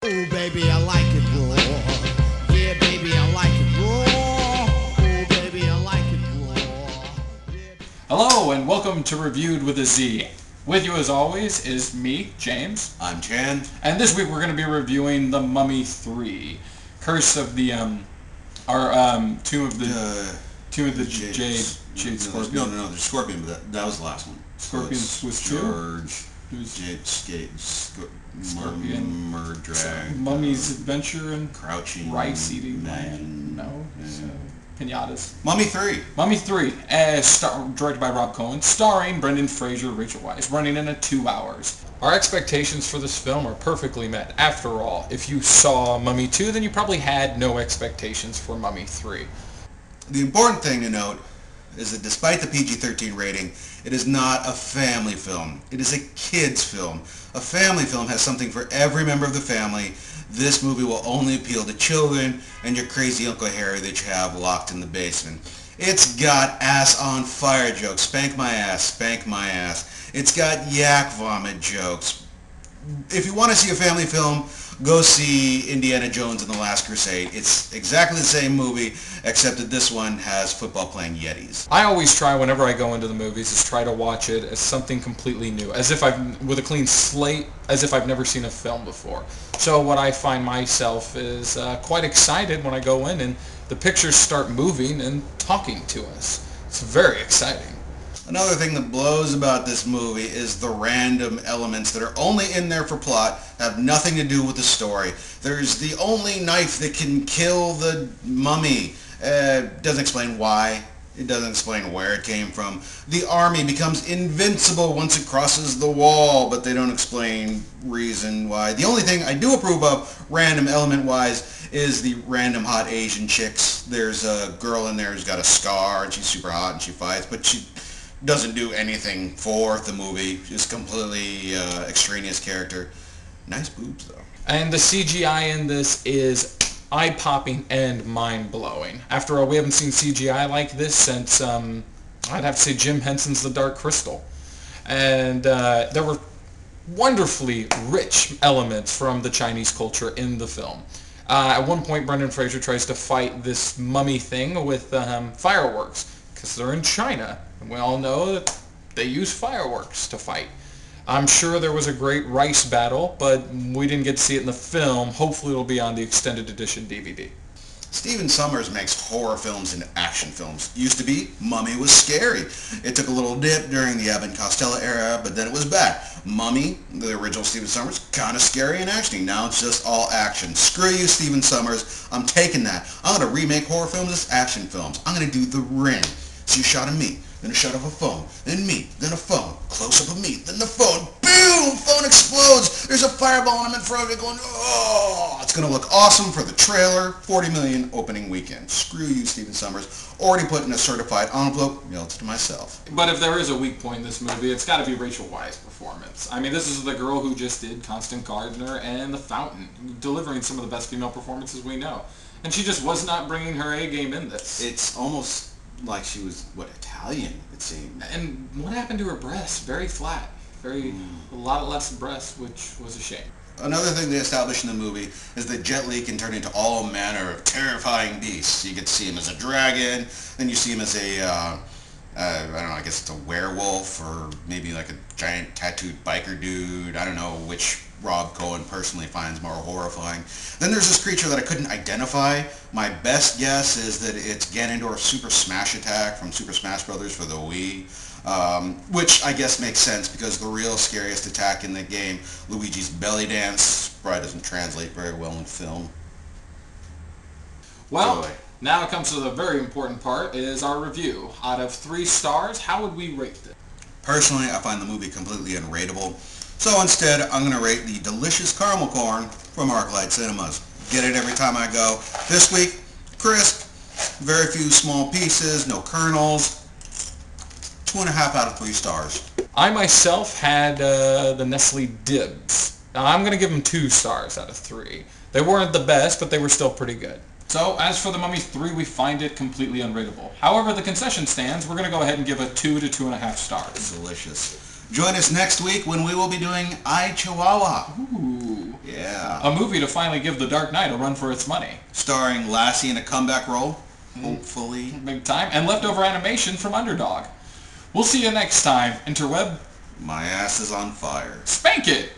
Ooh, baby, I like it raw. Yeah, baby, I like it raw. Ooh, baby, I like it raw. Hello and welcome to Reviewed with a Z. With you as always is me, James. I'm Chan. And this week we're going to be reviewing The Mummy 3. Curse of the, Tomb of the Jade Scorpion. No, there's Scorpion, but that was the last one. Scorpions was George, Jade, Scorpion, Murdrag, Mummy's Adventure and Crouching, Rice Eating Land. No, Pinatas. Mummy 3. Mummy 3, directed by Rob Cohen, starring Brendan Fraser, Rachel Weisz, running in at 2 hours. Our expectations for this film are perfectly met. After all, if you saw Mummy 2, then you probably had no expectations for Mummy 3. The important thing to note is that despite the PG-13 rating, it is not a family film. It is a kid's film. A family film has something for every member of the family. This movie will only appeal to children and your crazy Uncle Harry that you have locked in the basement. It's got ass on fire jokes. Spank my ass, spank my ass. It's got yak vomit jokes. If you want to see a family film, go see Indiana Jones and the Last Crusade. It's exactly the same movie, except that this one has football-playing Yetis. I always try, whenever I go into the movies, is try to watch it as something completely new, as if with a clean slate, as if I've never seen a film before. So what I find myself is quite excited when I go in and the pictures start moving and talking to us. It's very exciting. Another thing that blows about this movie is the random elements that are only in there for plot, have nothing to do with the story. There's the only knife that can kill the mummy. Doesn't explain why. It doesn't explain where it came from. The army becomes invincible once it crosses the wall, but they don't explain reason why. The only thing I do approve of, random element-wise, is the random hot Asian chicks. There's a girl in there who's got a scar, and she's super hot, and she fights, but she doesn't do anything for the movie. Just completely extraneous character. Nice boobs, though. And the CGI in this is eye-popping and mind-blowing. After all, we haven't seen CGI like this since, I'd have to say Jim Henson's The Dark Crystal. And there were wonderfully rich elements from the Chinese culture in the film. At one point, Brendan Fraser tries to fight this mummy thing with fireworks, because they're in China. And we all know that they use fireworks to fight. I'm sure there was a great rice battle, but we didn't get to see it in the film. Hopefully it'll be on the extended edition DVD. Steven Sommers makes horror films into action films. Used to be, Mummy was scary. It took a little dip during the Abbott and Costello era, but then it was back. Mummy, the original Steven Sommers, kind of scary and actiony. Now it's just all action. Screw you, Steven Sommers. I'm taking that. I'm going to remake horror films as action films. I'm going to do The Ring. See a shot of me, then a shot of a phone, then me, then a phone, close-up of me, then the phone, boom, phone explodes, there's a fireball and I'm in front of it going, oh, it's going to look awesome for the trailer, 40 million opening weekend. Screw you, Steven Sommers. Already put in a certified envelope, mailed to myself. But if there is a weak point in this movie, it's got to be Rachel Weisz's performance. I mean, this is the girl who just did Constant Gardener and The Fountain, delivering some of the best female performances we know. And she just was not bringing her A game in this. It's almost like she was, Italian, it seemed. And what happened to her breasts? Very flat. A lot less breasts, which was a shame. Another thing they established in the movie is that Jet Li can turn into all manner of terrifying beasts. You get to see him as a dragon, then you see him as a, I don't know, I guess it's a werewolf, or maybe like a giant tattooed biker dude. I don't know which Rob Cohen personally finds more horrifying. Then there's this creature that I couldn't identify. My best guess is that it's Ganondorf's Super Smash Attack from Super Smash Bros. For the Wii, which I guess makes sense because the real scariest attack in the game, Luigi's belly dance, probably doesn't translate very well in film. Well, Joy. Now it comes to the very important part, is our review. Out of 3 stars, how would we rate it? Personally, I find the movie completely unrateable. So instead, I'm going to rate the delicious caramel corn from ArcLight Cinemas. Get it every time I go. This week, crisp, very few small pieces, no kernels. 2.5 out of 3 stars. I myself had the Nestle Dibs. Now, I'm going to give them 2 stars out of 3. They weren't the best, but they were still pretty good. So, as for The Mummy 3, we find it completely unrateable. However, the concession stands, we're going to go ahead and give it 2 to 2.5 stars. Delicious. Join us next week when we will be doing I, Chihuahua. Ooh. Yeah. A movie to finally give The Dark Knight a run for its money. Starring Lassie in a comeback role, hopefully. Big time. And leftover animation from Underdog. We'll see you next time. Interweb, My ass is on fire. spank it!